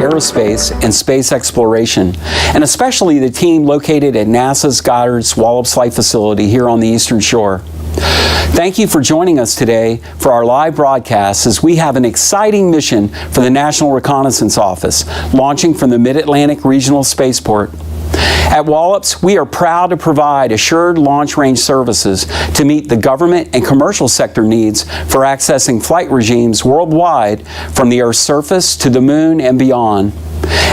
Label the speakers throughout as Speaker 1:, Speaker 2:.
Speaker 1: aerospace and space exploration, and especially the team located at NASA's Goddard's Wallops Flight Facility here on the Eastern Shore. Thank you for joining us today for our live broadcast as we have an exciting mission for the National Reconnaissance Office, launching from the Mid-Atlantic Regional Spaceport. At Wallops, we are proud to provide assured launch range services to meet the government and commercial sector needs for accessing flight regimes worldwide from the Earth's surface to the moon and beyond.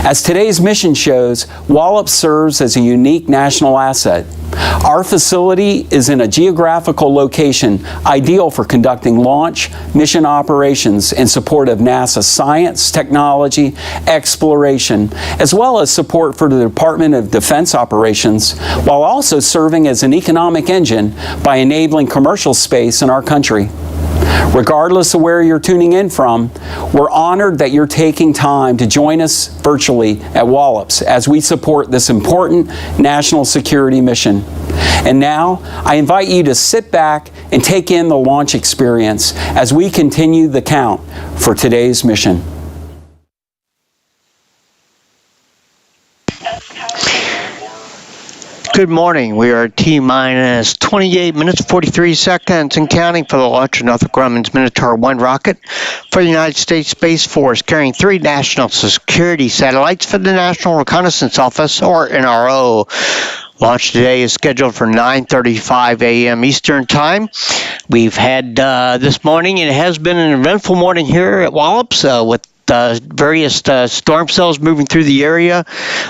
Speaker 1: As today's mission shows, Wallops serves as a unique national asset. Our facility is in a geographical location ideal for conducting launch, mission operations in support of NASA science, technology, exploration, as well as support for the Department of Defense operations, while also serving as an economic engine by enabling commercial space in our country. Regardless of where you're tuning in from, we're honored that you're taking time to join us virtually at Wallops as we support this important national security mission. And now, I invite you to sit back and take in the launch experience as we continue the count for today's mission.
Speaker 2: Good morning. We are T-minus 28 minutes, 43 seconds and counting for the launch of Northrop-Grumman's Minotaur 1 rocket for the United States Space Force, carrying 3 national security satellites for the National Reconnaissance Office, or NRO. Launch today is scheduled for 9:35 a.m. Eastern Time. We've had this morning, and it has been an eventful morning here at Wallops with various storm cells moving through the area,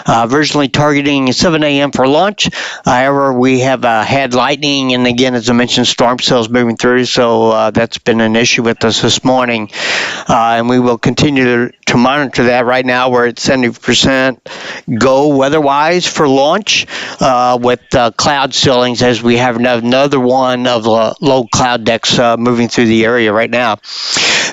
Speaker 2: originally targeting 7 a.m. for launch. However, we have had lightning and, again, as I mentioned, storm cells moving through, so that's been an issue with us this morning. And we will continue to monitor that. Right now, we're at 70% go weather-wise for launch with cloud ceilings, as we have another one of the low cloud decks moving through the area right now.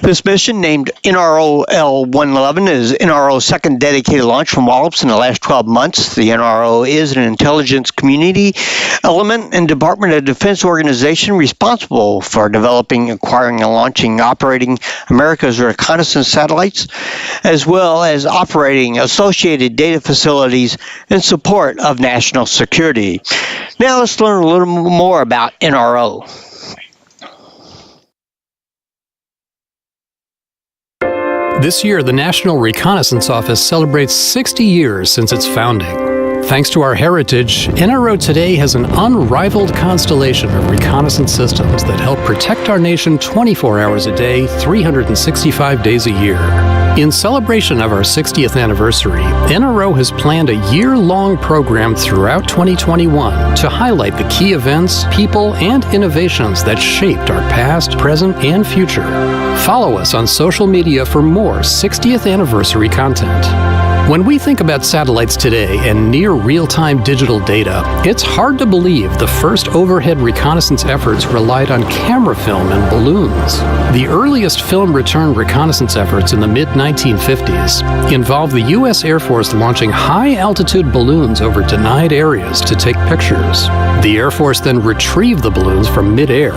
Speaker 2: This mission, named NROL-111, is NRO's second dedicated launch from Wallops in the last 12 months. The NRO is an intelligence community element and Department of Defense organization responsible for developing, acquiring, and launching, operating America's reconnaissance satellites, as well as operating associated data facilities in support of national security. Now let's learn a little more about NRO.
Speaker 3: This year, the National Reconnaissance Office celebrates 60 years since its founding. Thanks to our heritage, NRO today has an unrivaled constellation of reconnaissance systems that help protect our nation 24 hours a day, 365 days a year. In celebration of our 60th anniversary, NRO has planned a year-long program throughout 2021 to highlight the key events, people, and innovations that shaped our past, present, and future. Follow us on social media for more 60th anniversary content. When we think about satellites today and near real-time digital data, it's hard to believe the first overhead reconnaissance efforts relied on camera film and balloons. The earliest film-return reconnaissance efforts in the mid-1950s involved the U.S. Air Force launching high-altitude balloons over denied areas to take pictures. The Air Force then retrieved the balloons from mid-air.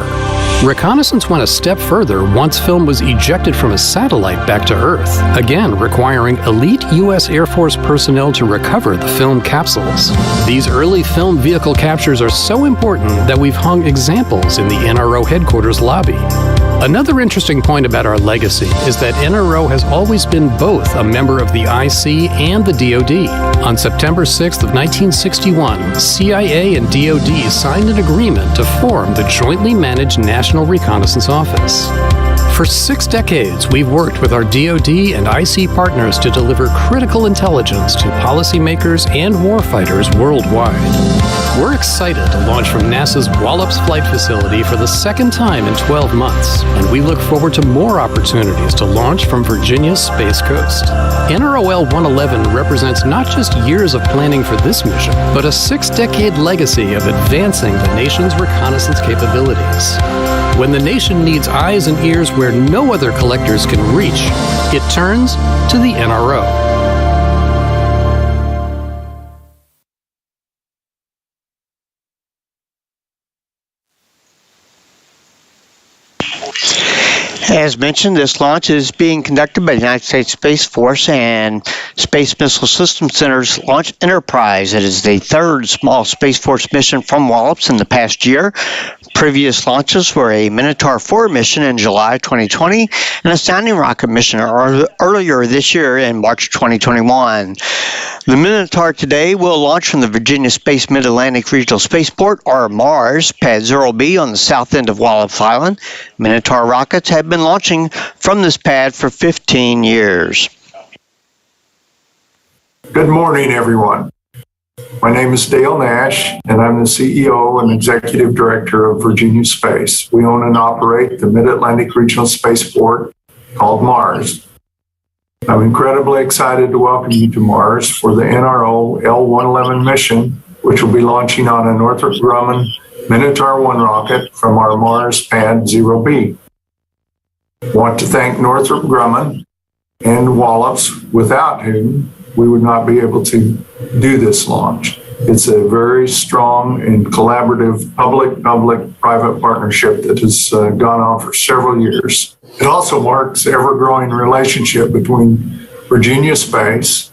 Speaker 3: Reconnaissance went a step further once film was ejected from a satellite back to Earth, again requiring elite U.S. Air Force personnel to recover the film capsules. These early film vehicle captures are so important that we've hung examples in the NRO headquarters lobby. Another interesting point about our legacy is that NRO has always been both a member of the IC and the DoD. On September 6th of 1961, CIA and DoD signed an agreement to form the jointly managed National Reconnaissance Office. For 6 decades, we've worked with our DoD and IC partners to deliver critical intelligence to policymakers and warfighters worldwide. We're excited to launch from NASA's Wallops Flight Facility for the second time in 12 months, and we look forward to more opportunities to launch from Virginia's Space Coast. NROL-111 represents not just years of planning for this mission, but a 6-decade legacy of advancing the nation's reconnaissance capabilities. When the nation needs eyes and ears where no other collectors can reach, it turns to the NRO.
Speaker 2: As As mentioned, this launch is being conducted by the United States Space Force and Space Missile Systems Center's Launch Enterprise. It is the third small Space Force mission from Wallops in the past year. Previous launches were a Minotaur 4 mission in July 2020 and a sounding rocket mission earlier this year in March 2021. The Minotaur today will launch from the Virginia Space Mid-Atlantic Regional Spaceport, or MARS, Pad 0B on the south end of Wallops Island. Minotaur rockets have been launching from this pad for 15 years.
Speaker 4: Good morning, everyone. My name is Dale Nash, and I'm the CEO and Executive Director of Virginia Space. We own and operate the Mid-Atlantic Regional Spaceport called MARS. I'm incredibly excited to welcome you to MARS for the NROL-111 mission, which will be launching on a Northrop-Gumman Minotaur 1 rocket from our MARS Pad 0B. I want to thank Northrop-Grumman and Wallops, without whom we would not be able to do this launch. It's a very strong and collaborative public-private partnership that has gone on for several years. It also marks the ever-growing relationship between Virginia Space,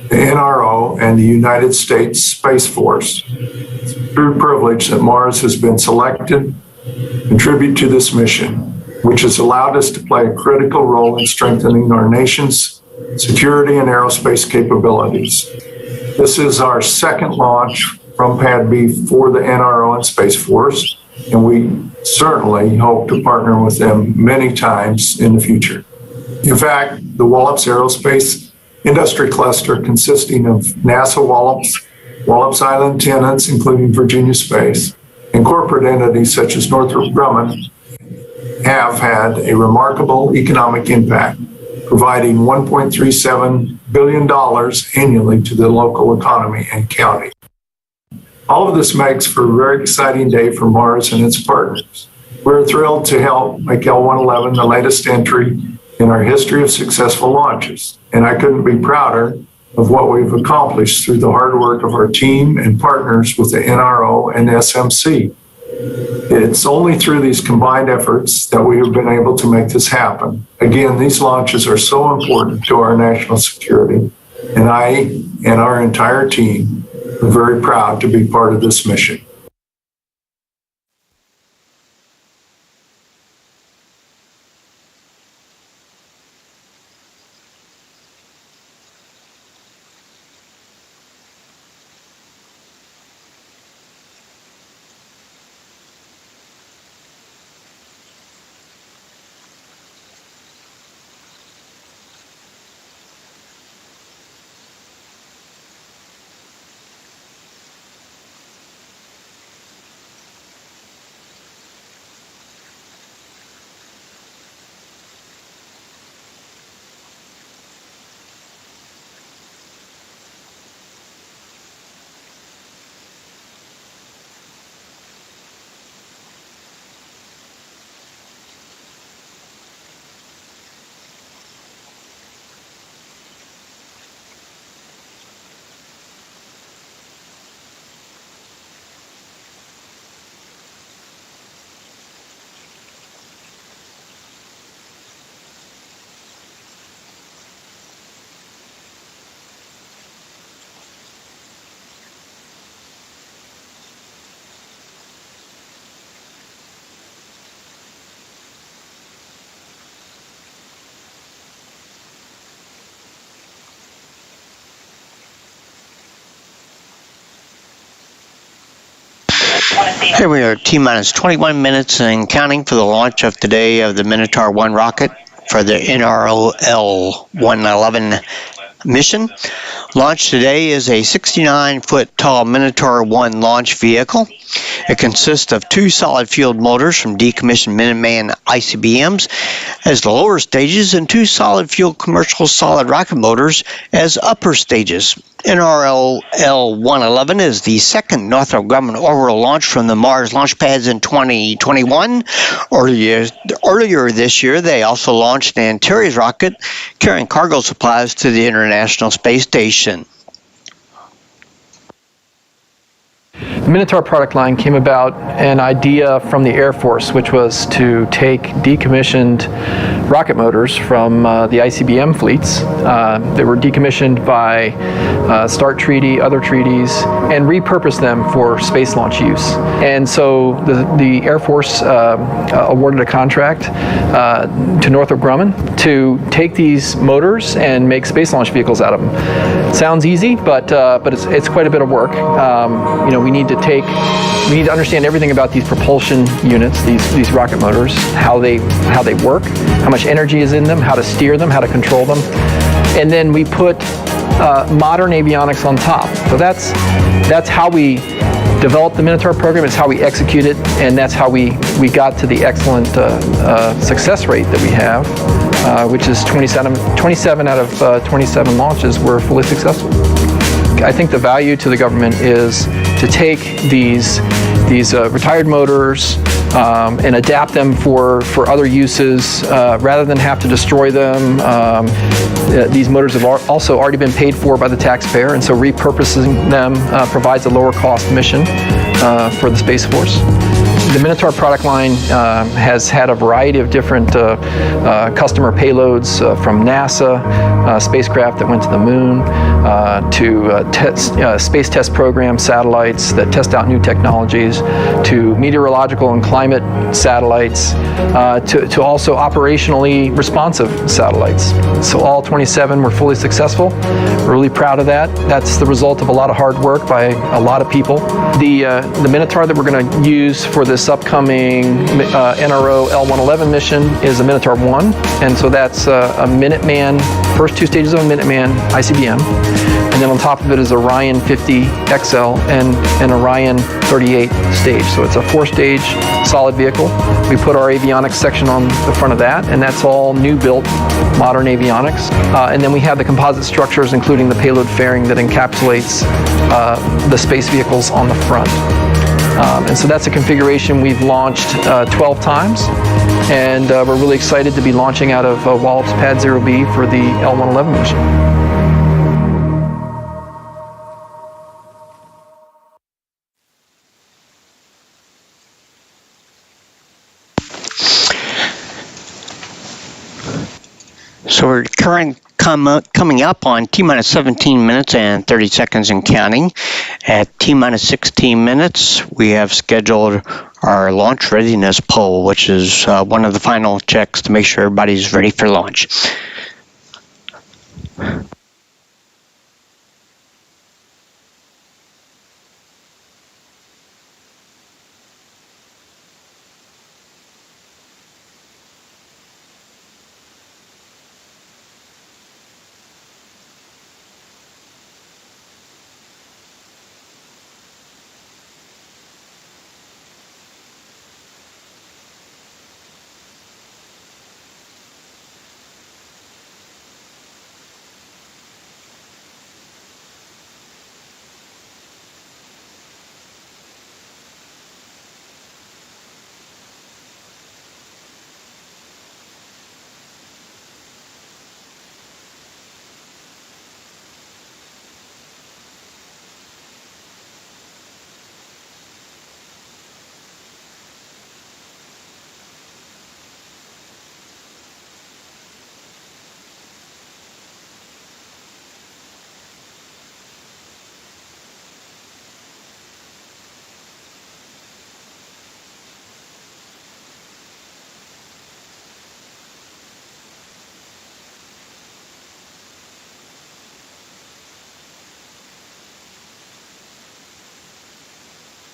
Speaker 4: the NRO, and the United States Space Force. It's a true privilege that Mars has been selected to contribute to this mission, which has allowed us to play a critical role in strengthening our nation's security and aerospace capabilities. This is our second launch from Pad B for the NRO and Space Force, and we certainly hope to partner with them many times in the future. In fact, the Wallops Aerospace Industry Cluster, consisting of NASA Wallops Island tenants, including Virginia Space, and corporate entities such as Northrop-Gumman, have had a remarkable economic impact, providing $1.37 billion annually to the local economy and county. All of this makes for a very exciting day for Mars and its partners. We're thrilled to help make L-111 the latest entry in our history of successful launches, and I couldn't be prouder of what we've accomplished through the hard work of our team and partners with the NRO and SMC. It's only through these combined efforts that we have been able to make this happen. Again, these launches are so important to our national security, and I and our entire team are very proud to be part of this mission.
Speaker 2: Here we are, T-minus 21 minutes and counting for the launch of today of the Minotaur 1 rocket for the NROL-111 mission. Launched today is a 69-foot tall Minotaur 1 launch vehicle. It consists of two solid-fueled motors from decommissioned Minuteman ICBMs as the lower stages and two solid-fuel commercial solid rocket motors as upper stages. NROL-111 is the second Northrop-Gumman orbital launch from the Mars launch pads in 2021. Earlier this year, they also launched an Antares rocket carrying cargo supplies to the International Space Station.
Speaker 5: The Minotaur product line came about an idea from the Air Force, which was to take decommissioned rocket motors from the ICBM fleets. They were decommissioned by START treaty, other treaties, and repurpose them for space launch use. And so the Air Force awarded a contract to Northrop-Grumman to take these motors and make space launch vehicles out of them. Sounds easy, but it's quite a bit of work. We need to understand everything about these propulsion units, these rocket motors, how they work, how much energy is in them, how to steer them, how to control them, and then we put modern avionics on top. So that's how we developed the Minotaur program. It's how we execute it, and that's how we got to the excellent success rate that we have, which is 27 out of 27 launches were fully successful. I think the value to the government is to take these retired motors and adapt them for other uses rather than have to destroy them. These motors have also already been paid for by the taxpayer, and so repurposing them provides a lower cost mission for the Space Force. The Minotaur product line has had a variety of different customer payloads from NASA, spacecraft that went to the moon, to space test program satellites that test out new technologies, to meteorological and climate satellites, to also operationally responsive satellites. So all 27 were fully successful. We're really proud of that. That's the result of a lot of hard work by a lot of people. The Minotaur that we're going to use for this upcoming NROL-111 mission is a Minotaur 1, and so that's a Minuteman, first two stages of a Minuteman ICBM, and then on top of it is Orion 50 XL and an Orion 38 stage. So it's a 4-stage solid vehicle. We put our avionics section on the front of that, and that's all new built modern avionics. And then we have the composite structures, including the payload fairing that encapsulates the space vehicles on the front. And so that's a configuration we've launched 12 times, and we're really excited to be launching out of Wallops Pad 0B for the L-111 mission.
Speaker 2: So we're coming up on T-minus 17 minutes and 30 seconds and counting. At T-minus 16 minutes, we have scheduled our launch readiness poll, which is one of the final checks to make sure everybody's ready for launch.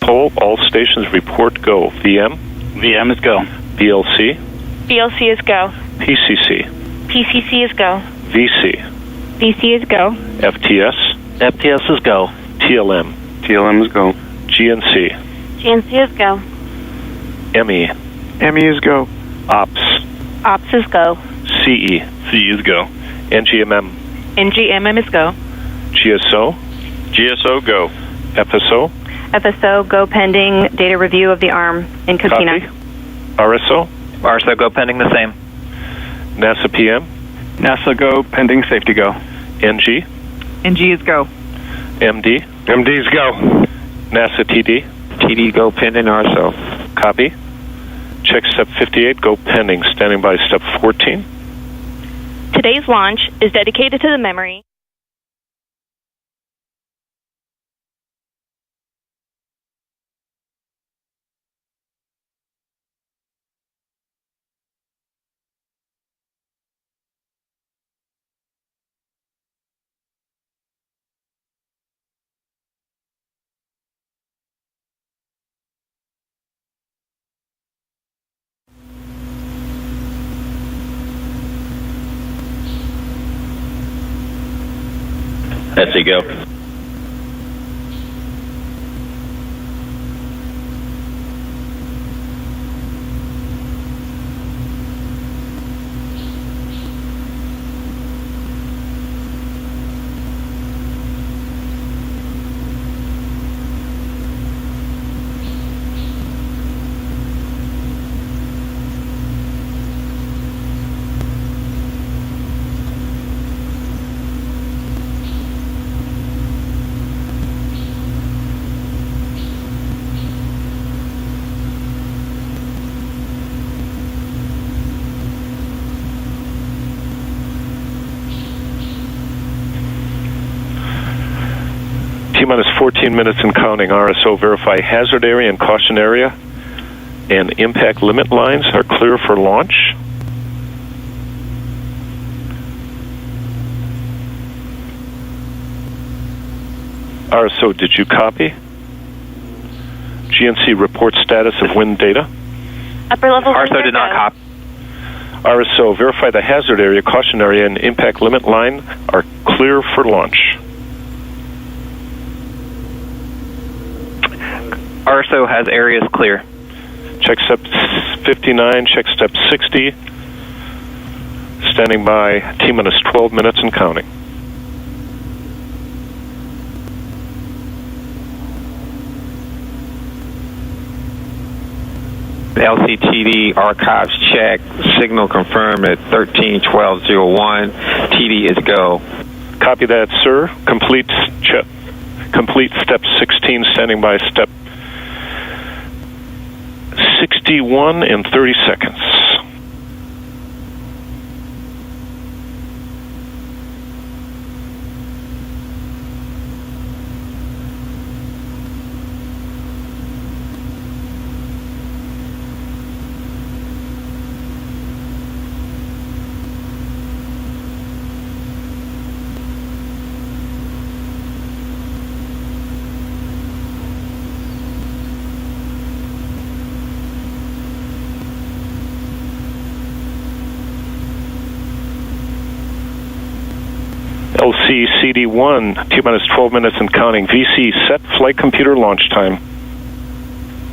Speaker 6: Poll, all stations report go. VM?
Speaker 7: VM is go.
Speaker 6: BLC?
Speaker 8: BLC is go.
Speaker 6: PCC?
Speaker 8: PCC is go.
Speaker 6: VC?
Speaker 8: VC is go.
Speaker 6: FTS?
Speaker 7: FTS is go.
Speaker 6: TLM?
Speaker 7: TLM is go.
Speaker 6: GNC?
Speaker 8: GNC is go.
Speaker 6: ME?
Speaker 7: ME is go.
Speaker 6: OPS?
Speaker 8: OPS is go.
Speaker 6: CE?
Speaker 7: CE is go.
Speaker 6: NGMM?
Speaker 8: NGMM is go.
Speaker 6: GSO?
Speaker 7: GSO go.
Speaker 6: FSO?
Speaker 8: FSO go pending data review of the ARM in Cotina.
Speaker 6: Copy. RSO?
Speaker 7: RSO go pending the same.
Speaker 6: NASA PM?
Speaker 7: NASA go pending safety go.
Speaker 6: NG?
Speaker 8: NG is go.
Speaker 6: MD?
Speaker 7: MD is go.
Speaker 6: NASA TD.
Speaker 7: TD go pending RSO.
Speaker 6: Copy. Check step 58, go pending, standing by step 14.
Speaker 8: Today's launch is dedicated to the memory.
Speaker 7: That's a go.
Speaker 6: T-minus 14 minutes and counting. RSO, verify hazard area and caution area and impact limit lines are clear for launch. RSO, did you copy? GNC, report status of wind data.
Speaker 8: Upper level
Speaker 7: RSO did not copy.
Speaker 6: RSO, verify the hazard area, caution area, and impact limit line are clear for launch.
Speaker 7: RSO has areas clear.
Speaker 6: Check step 59, check step 60. Standing by T-minus 12 minutes and counting.
Speaker 7: LCTD archives check. Signal confirmed at 131201. TD is go.
Speaker 6: Copy that, sir. Complete step 16, standing by step 61 in 30 seconds. LCCD1, T-minus 12 minutes and counting. VC, set flight computer launch time.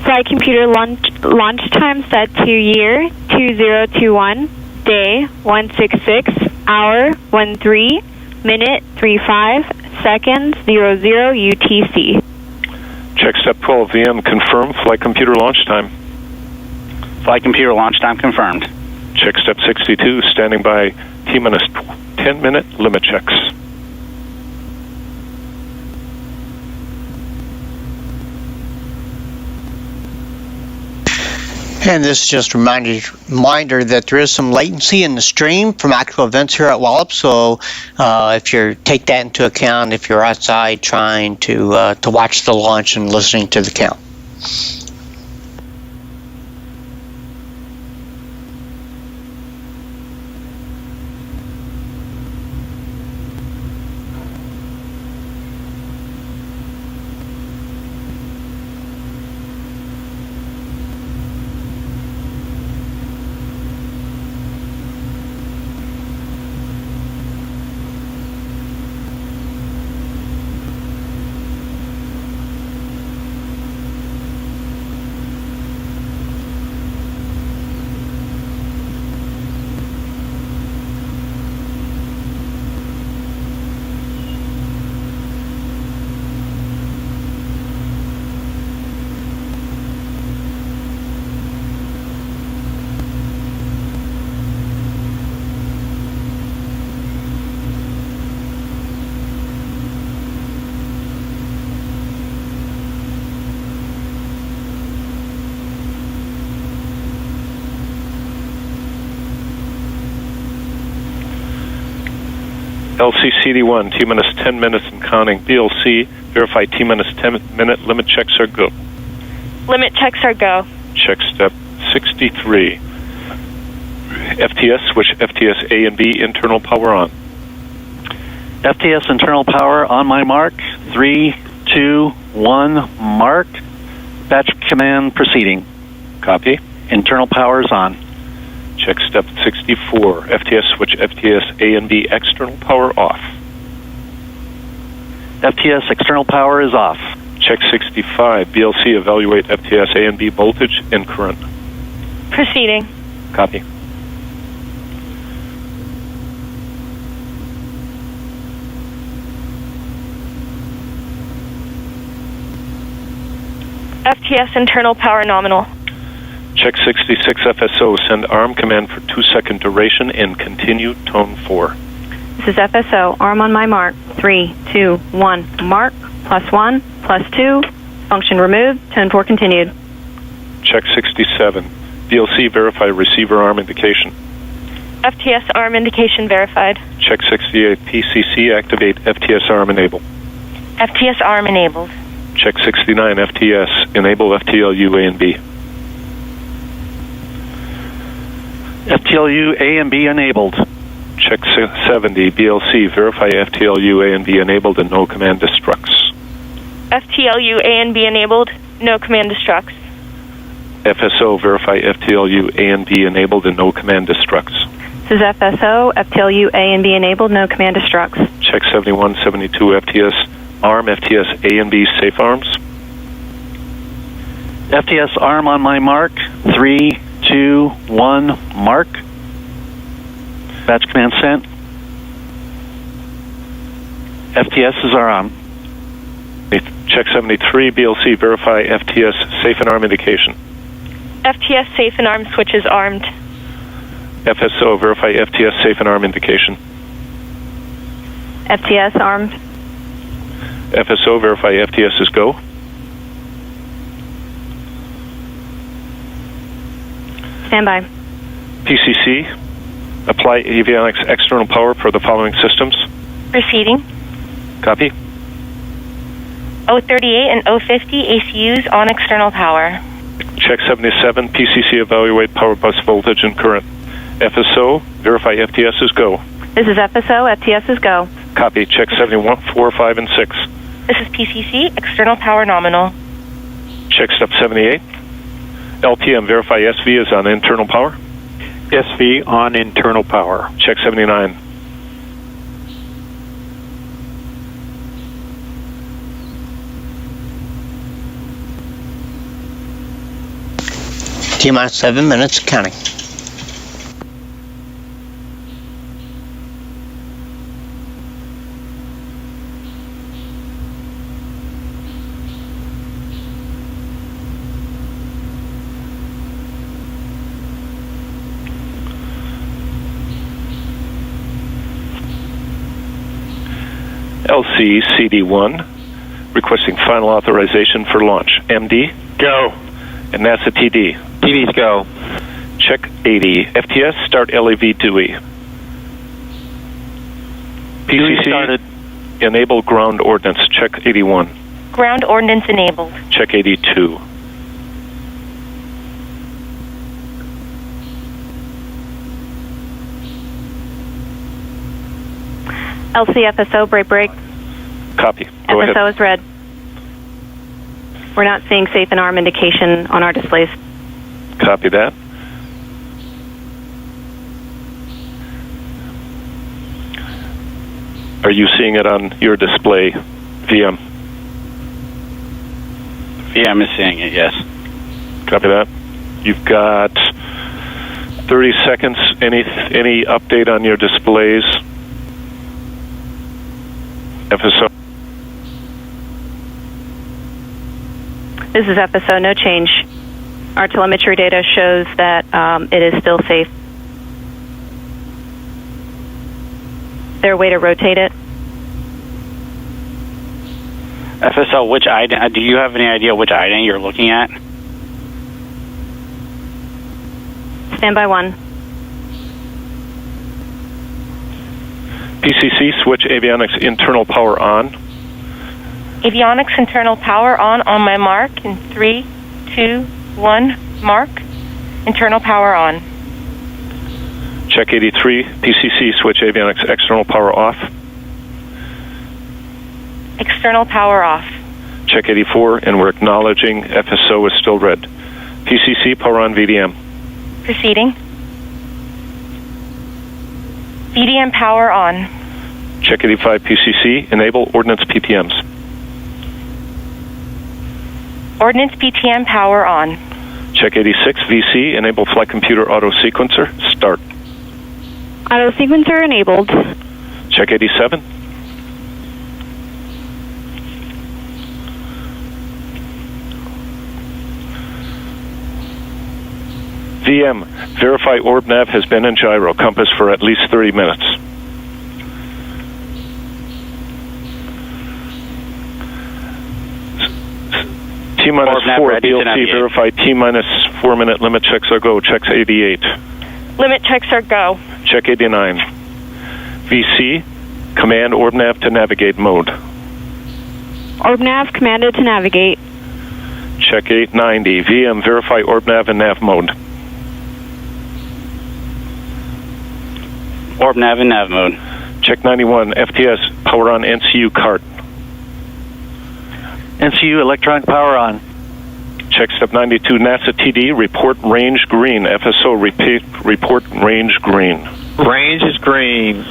Speaker 8: Flight computer launch time set to year 2021, day 166, hour 13, minute 35, seconds 00 UTC.
Speaker 6: Check step 12 VM, confirm flight computer launch time.
Speaker 9: Flight computer launch time confirmed.
Speaker 6: Check step 62, standing by T-minus 10-minute limit checks.
Speaker 2: And this is just a reminder that there is some latency in the stream from actual events here at Wallops. So if you take that into account, if you're outside trying to watch the launch and listening to the count.
Speaker 6: LCCD1, T-minus 10 minutes and counting. BLC, verify T-minus 10-minute limit checks are go.
Speaker 8: Limit checks are go.
Speaker 6: Check step 63. FTS, switch FTS A and B internal power on.
Speaker 9: FTS internal power on my mark. 3, 2, 1, mark. Batch command proceeding.
Speaker 6: Copy.
Speaker 9: Internal power is on.
Speaker 6: Check step 64. FTS, switch FTS A and B external power off.
Speaker 9: FTS external power is off.
Speaker 6: Check 65. BLC, evaluate FTS A and B voltage and current.
Speaker 8: Proceeding.
Speaker 6: Copy.
Speaker 8: FTS internal power nominal.
Speaker 6: Check 66 FSO. Send arm command for 2-second duration and continue tone 4.
Speaker 8: This is FSO. Arm on my mark. 3, 2, 1. Mark. +1, +2. Function removed. Tone 4 continued.
Speaker 6: Check 67. BLC, verify receiver arm indication.
Speaker 8: FTS arm indication verified.
Speaker 6: Check 68. PCC, activate FTS arm enable.
Speaker 8: FTS arm enabled.
Speaker 6: Check 69. FTS, enable FTLU A and B.
Speaker 9: FTLU A and B enabled.
Speaker 6: Check 70. BLC, verify FTLU A and B enabled and no command destructs.
Speaker 8: FTLU A and B enabled. No command destructs.
Speaker 6: FSO, verify FTLU A and B enabled and no command destructs.
Speaker 8: This is FSO. FTLU A and B enabled. No command destructs.
Speaker 6: Check 71, 72. FTS arm, FTS A and B safe arms.
Speaker 9: FTS arm on my mark. 3, 2, 1, mark. Batch command sent. FTSs are on.
Speaker 6: Check 73. BLC, verify FTS safe and arm indication.
Speaker 8: FTS safe and arm switch is armed.
Speaker 6: FSO, verify FTS safe and arm indication.
Speaker 8: FTS armed.
Speaker 6: FSO, verify FTS is go.
Speaker 8: Stand by.
Speaker 6: PCC, apply avionics external power for the following systems.
Speaker 8: Proceeding.
Speaker 6: Copy.
Speaker 8: 038 and 050 ACUs on external power.
Speaker 6: Check 77. PCC, evaluate power bus voltage and current. FSO, verify FTS is go.
Speaker 8: This is FSO. FTS is go.
Speaker 6: Copy. Check 71, 4, 5, and 6.
Speaker 8: This is PCC. External power nominal.
Speaker 6: Check step 78. LPM, verify SV is on internal power.
Speaker 10: SV on internal power.
Speaker 6: Check 79.
Speaker 2: T-minus 7 minutes, counting.
Speaker 6: LC CD1, requesting final authorization for launch. MD,
Speaker 10: Go.
Speaker 6: and NASA TD.
Speaker 7: TD's go.
Speaker 6: Check 80. FTS, start LAV Dewey. PCC,
Speaker 7: started.
Speaker 6: enable ground ordnance. Check 81.
Speaker 8: Ground ordnance enabled.
Speaker 6: Check 82.
Speaker 8: LCFSO break.
Speaker 6: Copy. Go ahead.
Speaker 8: FSO is red. We're not seeing safe and arm indication on our displays.
Speaker 6: Copy that. Are you seeing it on your display, VM?
Speaker 9: VM is seeing it, yes.
Speaker 6: Copy that. You've got 30 seconds. Any update on your displays? FSO.
Speaker 8: This is FSO, no change. Our telemetry data shows that it is still safe. Is there a way to rotate it?
Speaker 9: FSO, which IDA, do you have any idea which IDA you're looking at?
Speaker 8: Stand by 1.
Speaker 6: PCC, switch avionics internal power on.
Speaker 11: Avionics internal power on my mark. In 3, 2, 1, mark. Internal power on.
Speaker 6: Check 83, PCC, switch avionics external power off.
Speaker 11: External power off.
Speaker 6: Check 84, and we're acknowledging FSO is still red. PCC, power on VDM.
Speaker 11: Proceeding. VDM power on.
Speaker 6: Check 85, PCC, enable ordnance PTMs.
Speaker 11: Ordnance PTM power on.
Speaker 6: Check 86, VC, enable flight computer auto sequencer, start.
Speaker 8: Auto sequencer enabled.
Speaker 6: Check 87. VM, verify orb nav has been in gyro compass for at least 30 minutes. T-minus 4, BLT, verify T-minus 4 minute limit checks are go. Checks 88.
Speaker 11: Limit checks are go.
Speaker 6: Check 89. VC, command orb nav to navigate mode.
Speaker 8: Orb nav commanded to navigate.
Speaker 6: Check 890. VM, verify orb nav and nav mode.
Speaker 12: Orb nav and nav mode.
Speaker 6: Check 91. FTS, power on NCU cart.
Speaker 9: NCU electronic power on.
Speaker 6: Check step 92. NASA TD, report range green. FSO, repeat, report range green.
Speaker 7: Range is green.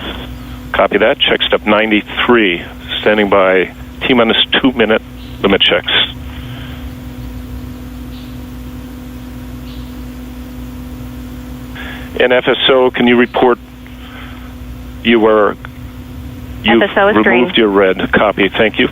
Speaker 6: Copy that. Check step 93. Standing by T-minus 2 minute limit checks. And FSO, can you report you
Speaker 8: FSO is
Speaker 6: removed
Speaker 8: green.
Speaker 6: your red? Copy. Thank you.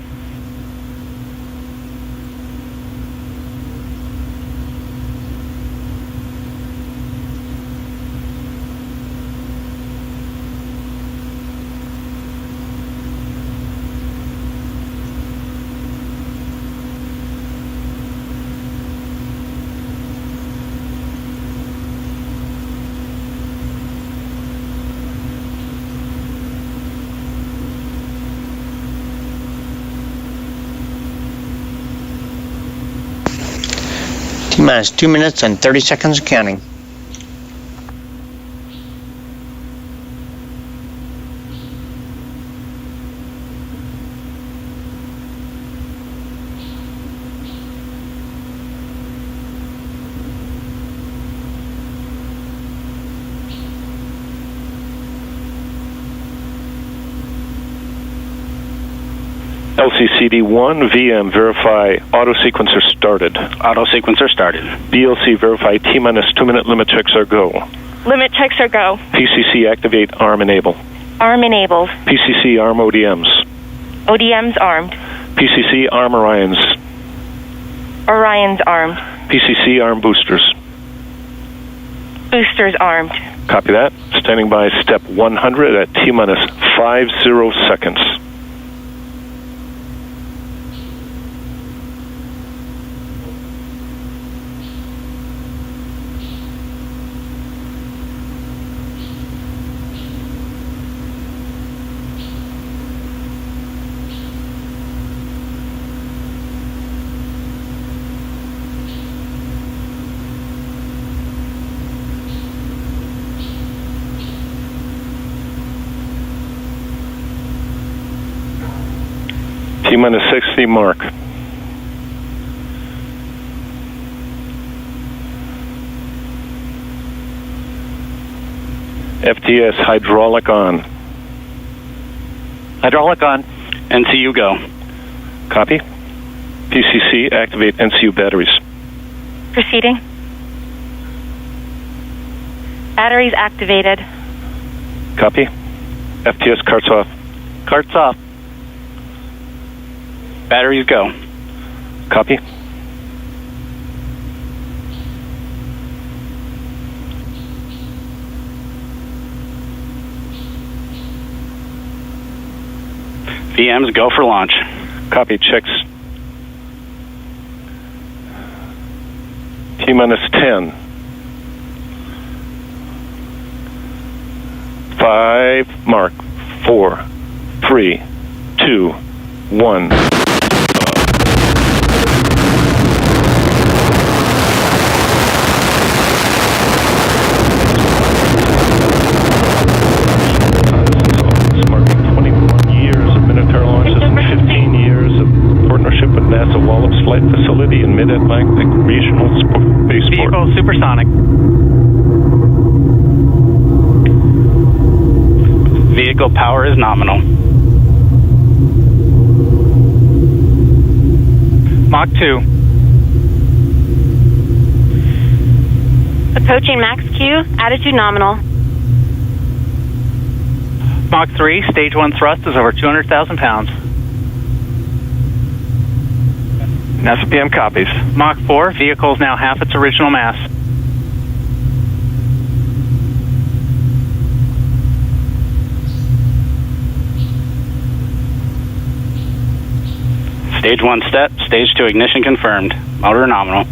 Speaker 2: T-minus 2 minutes and 30 seconds counting.
Speaker 6: LCCD1, VM, verify auto sequencer started.
Speaker 12: Auto sequencer started.
Speaker 6: BLC, verify T-minus 2 minute limit checks are go.
Speaker 11: Limit checks are go.
Speaker 6: PCC, activate ARM enable.
Speaker 11: Arm enabled.
Speaker 6: PCC, ARM ODMs.
Speaker 11: ODMs armed.
Speaker 6: PCC, ARM Orions.
Speaker 11: Orion's armed.
Speaker 6: PCC, ARM boosters.
Speaker 11: Boosters armed.
Speaker 6: Copy that. Standing by step 100 at T-minus 50 seconds. T-minus 60 mark. FTS, hydraulic on.
Speaker 9: Hydraulic on.
Speaker 12: NCU go.
Speaker 6: Copy. PCC, activate NCU batteries.
Speaker 11: Proceeding. Batteries activated.
Speaker 6: Copy. FTS, carts off.
Speaker 9: Carts off.
Speaker 12: Batteries go.
Speaker 6: Copy.
Speaker 12: VMs go for launch.
Speaker 6: Copy. Checks. T-minus 10. 5, mark. 4, 3, 2, 1. Marking 21 years of Minotaur launches and 15 years of partnership with NASA Wallops Flight Facility and Mid-Atlantic Regional Spaceport.
Speaker 9: Vehicle supersonic.
Speaker 12: Vehicle power is nominal.
Speaker 9: Mach 2.
Speaker 11: Approaching max Q, attitude nominal.
Speaker 9: Mach 3, stage 1 thrust is over 200,000 pounds. NASA PM copies. Mach 4, vehicle is now half its original mass.
Speaker 12: Stage 1 step, stage 2 ignition confirmed. Motor nominal.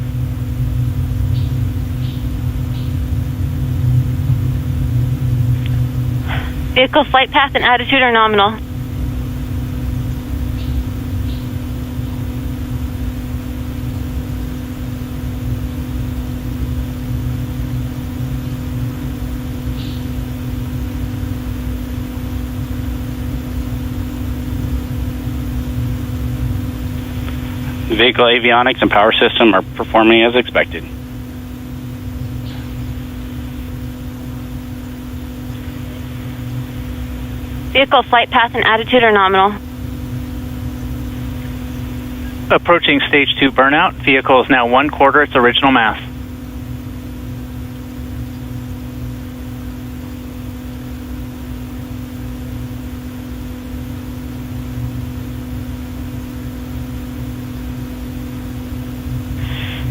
Speaker 11: Vehicle flight path and attitude are nominal.
Speaker 12: Vehicle avionics and power system are performing as expected.
Speaker 11: Vehicle flight path and attitude are nominal.
Speaker 9: Approaching stage 2 burnout, vehicle is now 1/4 its original mass.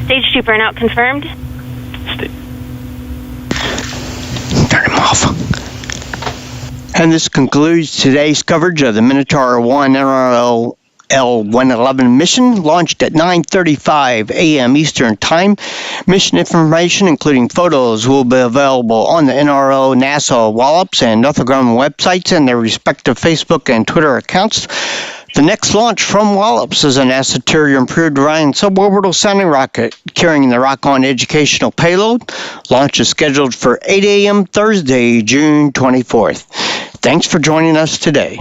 Speaker 11: Stage 2 burnout confirmed.
Speaker 2: Turn him off. And this concludes today's coverage of the Minotaur 1 NROL-111 mission, launched at 9:35 a.m. Eastern Time. Mission information, including photos, will be available on the NRO, NASA, Wallops, and Northrop-Gumman websites and their respective Facebook and Twitter accounts. The next launch from Wallops is a NASA Terrier Improved Orion suborbital sounding rocket carrying the Rock-On educational payload. Launch is scheduled for 8 a.m. Thursday, June 24th. Thanks for joining us today.